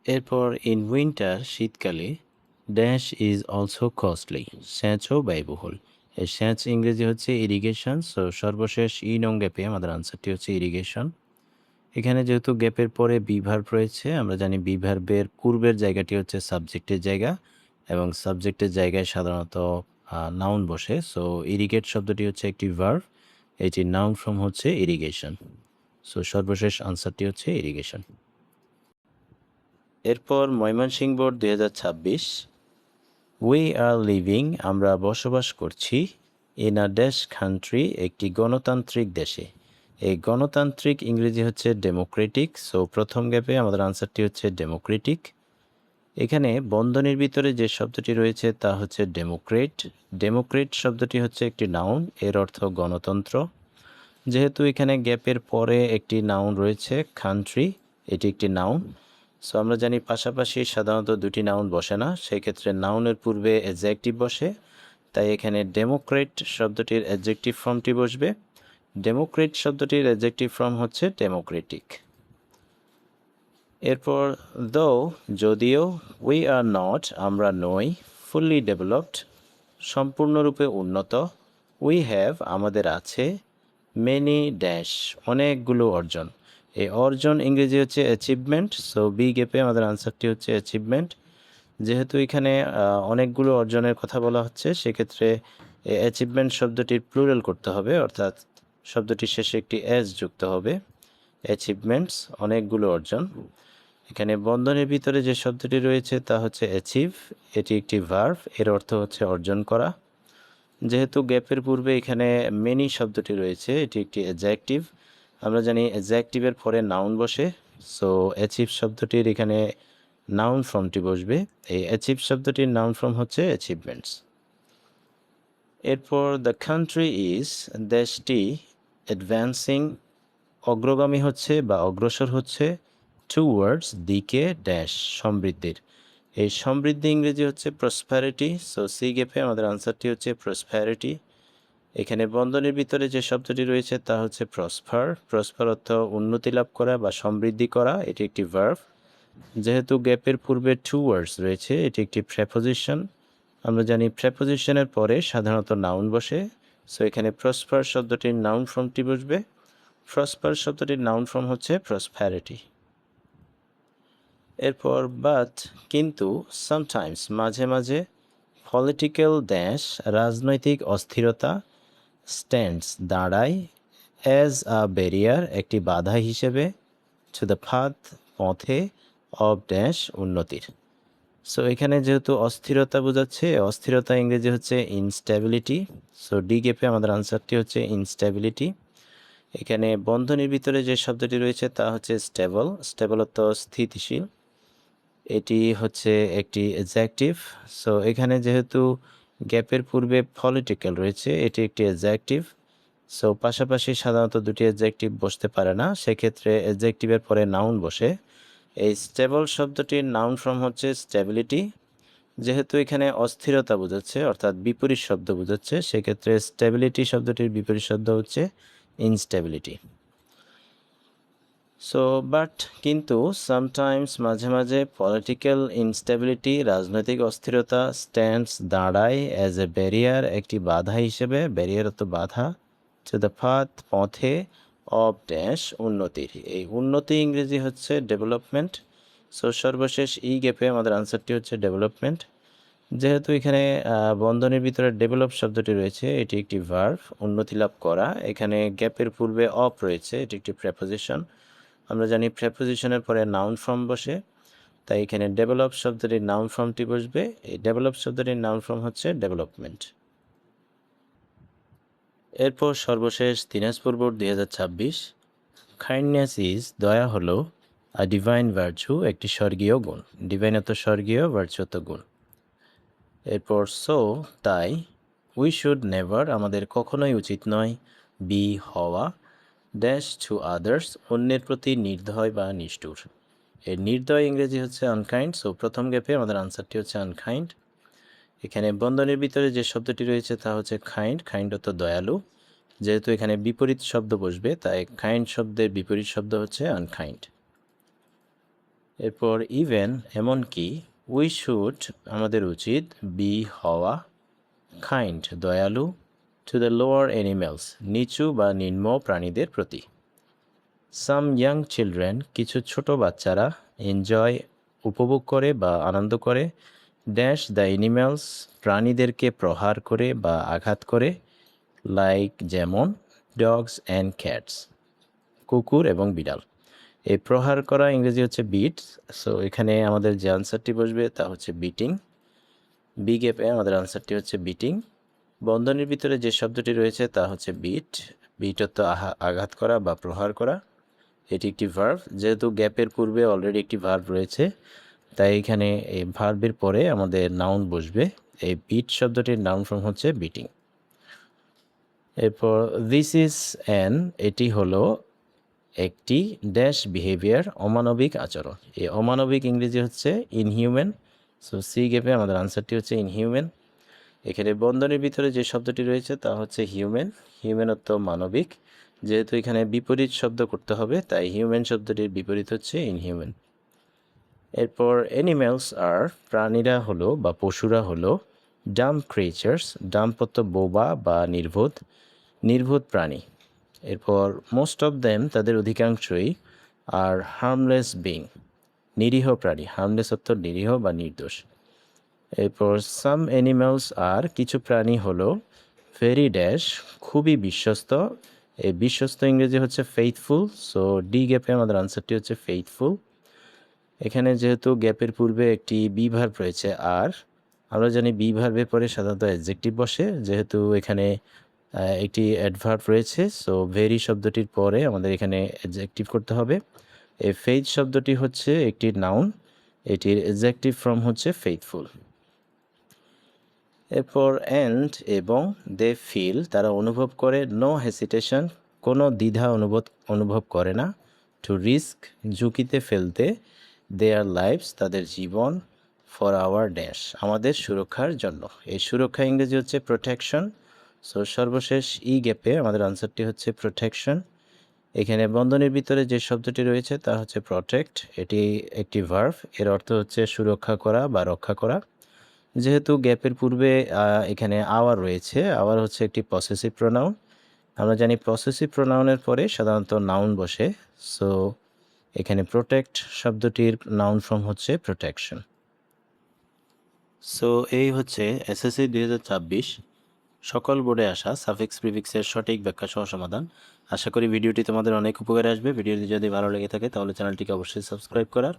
এরপর ইন উইন্টার, শীতকালে, ড্যাশ ইজ অলসো কস্টলি, সেচও ব্যয়বহুল। এই সেচ ইংরেজি হচ্ছে ইরিগেশন, সো সর্বশেষ ই নং গ্যাপে আমাদের আনসারটি হচ্ছে ইরিগেশন। এখানে যেহেতু গ্যাপের পরে বি ভার্ব রয়েছে, আমরা জানি বি ভার্বের পূর্বের জায়গাটি হচ্ছে সাবজেক্টের জায়গা, এবং সাবজেক্টের জায়গায় সাধারণত নাউন বসে, সো ইরিগেট শব্দটি হচ্ছে একটি ভার্ব, এটির নাউন ফর্ম হচ্ছে ইরিগেশন, সো সর্বশেষ আনসারটি হচ্ছে ইরিগেশন। এরপর Mymensingh board 2026, we are living, আমরা বসবাস করছি, ইন আ ড্যাশ কান্ট্রি, একটি গণতান্ত্রিক দেশে। এই গণতান্ত্রিক ইংরেজি হচ্ছে ডেমোক্রেটিক, সো প্রথম গ্যাপে আমাদের আনসারটি হচ্ছে ডেমোক্রেটিক। এখানে বন্ধনীর ভিতরে যে শব্দটি রয়েছে তা হচ্ছে ডেমোক্রেট, ডেমোক্রেট শব্দটি হচ্ছে একটি নাউন, এর অর্থ গণতন্ত্র। যেহেতু এখানে গ্যাপের পরে একটি নাউন রয়েছে কান্ট্রি, এটি একটি নাউন, সো আমরা জানি পাশাপাশি সাধারণত দুটি নাউন বসে না, সেক্ষেত্রে নাউনের পূর্বে অ্যাডজেক্টিভ বসে, তাই এখানে ডেমোক্রেট শব্দটির অ্যাডজেক্টিভ ফর্মটি বসবে। ডেমোক্রেট শব্দটির অ্যাডজেক্টিভ ফর্ম হচ্ছে ডেমোক্রেটিক। এরপর দো, যদিও, উই আর নট, আমরা নই, ফুললি ডেভেলপড, সম্পূর্ণরূপে উন্নত, উই হ্যাভ, আমাদের আছে, মেনি ড্যাশ, অনেকগুলো অর্জন। এই অর্জন ইংরেজি হচ্ছে অ্যাচিভমেন্ট, সো বি গেপে আমাদের আনসারটি হচ্ছে অ্যাচিভমেন্ট। যেহেতু এখানে অনেকগুলো অর্জনের কথা বলা হচ্ছে, সেক্ষেত্রে অ্যাচিভমেন্ট শব্দটির প্লুরাল করতে হবে, অর্থাৎ শব্দটির শেষে একটি এস যুক্ত হবে। অ্যাচিভমেন্টস, অনেকগুলো অর্জন। এখানে বন্ধনীর ভিতরে যে শব্দটি রয়েছে তা হচ্ছে অ্যাচিভ, এটি একটি ভার্ব, এর অর্থ হচ্ছে অর্জন করা। যেহেতু গ্যাপের পূর্বে এখানে মেনি শব্দটি রয়েছে, এটি একটি অ্যাডজেক্টিভ, আমরা জানি অ্যাডজেক্টিভের পরে নাউন বসে, সো অ্যাচিভ শব্দটির এখানে নাউন ফর্মটি বসবে। এই অ্যাচিভ শব্দটির নাউন ফর্ম হচ্ছে অ্যাচিভমেন্টস। এরপর দ্য কান্ট্রি ইজ, দেশটি, অ্যাডভান্সিং, অগ্রগামী হচ্ছে বা অগ্রসর হচ্ছে, টুয়ার্ডস, দিকে, ড্যাশ, সমৃদ্ধির। এই সমৃদ্ধি ইংরেজি হচ্ছে প্রসপ্যারিটি। সো সি গ্যাপে আমাদের আনসারটি হচ্ছে প্রসপ্যারিটি। এখানে বন্ধনীর ভিতরে যে শব্দটি রয়েছে তা হচ্ছে প্রসপার। প্রসপার অর্থ উন্নতি লাভ করা বা সমৃদ্ধি করা, এটি একটি ভার্ব। যেহেতু গ্যাপের পূর্বে টু ওয়ার্ডস রয়েছে, এটি একটি প্রেপোজিশন। আমরা জানি প্রেপোজিশনের পরে সাধারণত নাউন বসে। সো এখানে প্রসপার শব্দটির নাউন ফর্মটি বসবে। প্রসপার শব্দটির নাউন ফর্ম হচ্ছে প্রসপ্যারিটি। এরপর বাট, কিন্তু, সামটাইমস, মাঝে মাঝে, পলিটিক্যাল, ড্যাশ, রাজনৈতিক অস্থিরতা, স্ট্যান্ডস, দাঁড়ায়, অ্যাজ আ ব্যারিয়ার, একটি বাধা হিসেবে, টু দ্য পাথ, পথে, অফ, ড্যাশ, উন্নতির। সো এখানে যেহেতু অস্থিরতা বোঝাচ্ছে, অস্থিরতা ইংরেজি হচ্ছে ইনস্ট্যাবিলিটি। সো ডি গ্যাপে আমাদের আনসারটি হচ্ছে ইনস্ট্যাবিলিটি। এখানে বন্ধনীর ভিতরে যে শব্দটি রয়েছে তা হচ্ছে স্টেবল। স্টেবল অর্থ স্থিতিশীল, এটি হচ্ছে একটি অ্যাডজেক্টিভ। সো এখানে যেহেতু গ্যাপের পূর্বে পলিটিক্যাল রয়েছে, এটি একটি অ্যাডজেক্টিভ। সো পাশাপাশি সাধারণত দুটি অ্যাডজেক্টিভ বসতে পারে না, সেক্ষেত্রে অ্যাডজেক্টিভের পরে নাউন বসে। এই স্টেবল শব্দটির নাউন ফর্ম হচ্ছে স্টেবিলিটি। যেহেতু এখানে অস্থিরতা বোঝাচ্ছে অর্থাৎ বিপরীত শব্দ বোঝাচ্ছে, সেক্ষেত্রে স্টেবিলিটি শব্দটির বিপরীত শব্দ হচ্ছে ইনস্টেবিলিটি। সো বাট, কিন্তু, সামটাইমস, মাঝে মাঝে, পলিটিক্যাল ইনস্টেবিলিটি, রাজনৈতিক অস্থিরতা, স্ট্যান্ডস, দাঁড়ায়, অ্যাজ এ ব্যারিয়ার, একটি বাধা হিসেবে, ব্যারিয়ার অর্থ বাধা, টু দ্য পাথ, পথে, অফ, ড্যাশ, উন্নতির। এই উন্নতি ইংরেজি হচ্ছে ডেভেলপমেন্ট। সো সর্বশেষ ই গ্যাপে আমাদের আনসারটি হচ্ছে ডেভেলপমেন্ট। যেহেতু এখানে বন্ধনীর ভিতরে ডেভেলপ শব্দটি রয়েছে, এটি একটি ভার্ব, উন্নতি লাভ করা। এখানে গ্যাপের পূর্বে অফ রয়েছে, এটি একটি প্রেপোজিশন। আমরা জানি প্রেপোজিশনের পরে নাউন ফর্ম বসে, তাই এখানে ডেভেলপ শব্দটির নাউন ফর্মটি বসবে। এই ডেভেলপ শব্দটির নাউন ফর্ম হচ্ছে ডেভেলপমেন্ট। এরপর সর্বশেষ দিনাজপুর বোর্ড 2026, কাইন্ডনেস ইজ, দয়া হলো, আ ডিভাইন ভার্চু, একটি স্বর্গীয় গুণ। ডিভাইন অর্থ স্বর্গীয়, ভার্চু অর্থ গুণ। এরপর সো, তাই, উই শুড নেভার, আমাদের কখনোই উচিত নয়, বি, হওয়া, ড্যাশ, টু আদার্স, অন্যের প্রতি নির্দয় বা নিষ্ঠুর। এর নির্দয় ইংরেজি হচ্ছে আনকাইন্ড। সো প্রথম গ্যাপে আমাদের আনসারটি হচ্ছে আনকাইন্ড। এখানে বন্ধনীর ভিতরে যে শব্দটি রয়েছে তা হচ্ছে কাইন্ড। কাইন্ড অর্থ দয়ালু। যেহেতু এখানে বিপরীত শব্দ বসবে, তাই কাইন্ড শব্দের বিপরীত শব্দ হচ্ছে আনকাইন্ড। এরপর ইভেন, এমনকি, উই শুড, আমাদের উচিত, বি, হওয়া, কাইন্ড, দয়ালু, টু দ্য লোয়ার অ্যানিমেলস, নিচু বা নিম্ন প্রাণীদের প্রতি। সাম ইয়াং চিলড্রেন, কিছু ছোট বাচ্চারা, এনজয়, উপভোগ করে বা আনন্দ করে, ড্যাশ, দ্য অ্যানিমেলস, প্রাণীদেরকে প্রহার করে বা আঘাত করে, লাইক, যেমন, ডগস অ্যান্ড ক্যাটস, কুকুর এবং বিড়াল। এই প্রহার করা ইংরেজি হচ্ছে বিট। সো এখানে আমাদের যে আনসারটি বসবে তা হচ্ছে বিটিং। বি গ্যাপে আমাদের আনসারটি হচ্ছে বিটিং। বন্ধনীর ভিতরে যে শব্দটি রয়েছে তা হচ্ছে বিট। বিট অর্থ আঘাত করা বা প্রহার করা, এটি একটি ভার্ব। যেহেতু গ্যাপের পূর্বে অলরেডি একটি ভার্ব রয়েছে, তাই এখানে এই ভার্বের পরে আমাদের নাউন বসবে। এই বিট শব্দটির নাউন ফর্ম হচ্ছে বিটিং। এরপর দিস ইজ অ্যান, এটি হলো একটি, ড্যাশ, বিহেভিয়ার, অমানবিক আচরণ। এই অমানবিক ইংরেজি হচ্ছে ইনহিউম্যান। সো সি গ্যাপে আমাদের আনসারটি হচ্ছে ইনহিউম্যান। এখানে বন্ধনীর ভিতরে যে শব্দটি রয়েছে তা হচ্ছে হিউম্যান। হিউম্যান অর্থ মানবিক। যেহেতু এখানে বিপরীত শব্দ করতে হবে, তাই হিউম্যান শব্দটির বিপরীত হচ্ছে ইনহিউম্যান। এরপর অ্যানিম্যালস আর, প্রাণীরা হলো বা পশুরা হলো, ডাম ক্রিয়েচার্স, ডাম অর্থ বোবা বা নির্বোধ, নির্বোধ প্রাণী। এরপর মোস্ট অফ দেম, তাদের অধিকাংশই, আর হার্মলেস বিং, নিরীহ প্রাণী। হার্মলেস অর্থ নিরীহ বা নির্দোষ। এরপর সাম অ্যানিমালস আর, কিছু প্রাণী হলো, ভেরি ড্যাশ, খুবই বিশ্বস্ত। এই বিশ্বস্ত ইংরেজি হচ্ছে ফেইথফুল। সো ডি গ্যাপে আমাদের আনসারটি হচ্ছে ফেইথফুল। এখানে যেহেতু গ্যাপের পূর্বে একটি বি ভার্ব রয়েছে আর, আমরা জানি বি ভার্বের পরে সাধারণত অ্যাডজেক্টিভ বসে। যেহেতু এখানে একটি অ্যাডভার্ব রয়েছে, সো ভেরি শব্দটির পরে আমাদের এখানে অ্যাডজেক্টিভ করতে হবে। এই ফেইথ শব্দটি হচ্ছে একটি নাউন। এটির এডজেক্টিভ ফর্ম হচ্ছে ফেইথফুল। এরপর অ্যান্ড এবং দে ফিল, তারা অনুভব করে, নো হেসিটেশন, কোনো দ্বিধা অনুভব করে না, টু রিস্ক, ঝুঁকিতে ফেলতে, দেয়ার লাইফস, তাদের জীবন, ফর আওয়ার ড্যাশ, আমাদের সুরক্ষার জন্য। এই সুরক্ষা ইংরেজি হচ্ছে প্রোটেকশন। সো সর্বশেষ ই গ্যাপে আমাদের আনসারটি হচ্ছে প্রোটেকশন। এখানে বন্ধনীর ভিতরে যে শব্দটি রয়েছে তা হচ্ছে প্রটেক্ট, এটি একটি ভার্ব, এর অর্থ হচ্ছে সুরক্ষা করা বা রক্ষা করা। যেহেতু গ্যাপের পূর্বে এখানে আওয়ার রয়েছে, আওয়ার হচ্ছে একটি পসেসিভ প্রোনাউন। আমরা জানি পসেসিভ প্রোনাউনের পরে সাধারণত নাউন বসে। সো এখানে প্রোটেক্ট শব্দটির নাউন ফর্ম হচ্ছে প্রোটেকশন। সো এই হচ্ছে এসএসসি 2026 সকল বোর্ডে আসা সাফিক্স প্রিফিক্সের সঠিক ব্যাখ্যা সহ সমাধান। আশা করি ভিডিওটি তোমাদের অনেক উপকারে আসবে। ভিডিওটি যদি ভালো লেগে থাকে তাহলে চ্যানেলটিকে অবশ্যই সাবস্ক্রাইব করার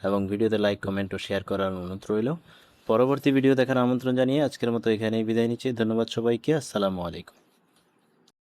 এবং ভিডিওতে লাইক, কমেন্ট ও শেয়ার করার অনুরোধ রইল। পরবর্তী ভিডিও দেখার আমন্ত্রণ জানিয়ে আজকের মতো এখানেই বিদায় নিচ্ছি। ধন্যবাদ সবাইকে। আসসালামু আলাইকুম।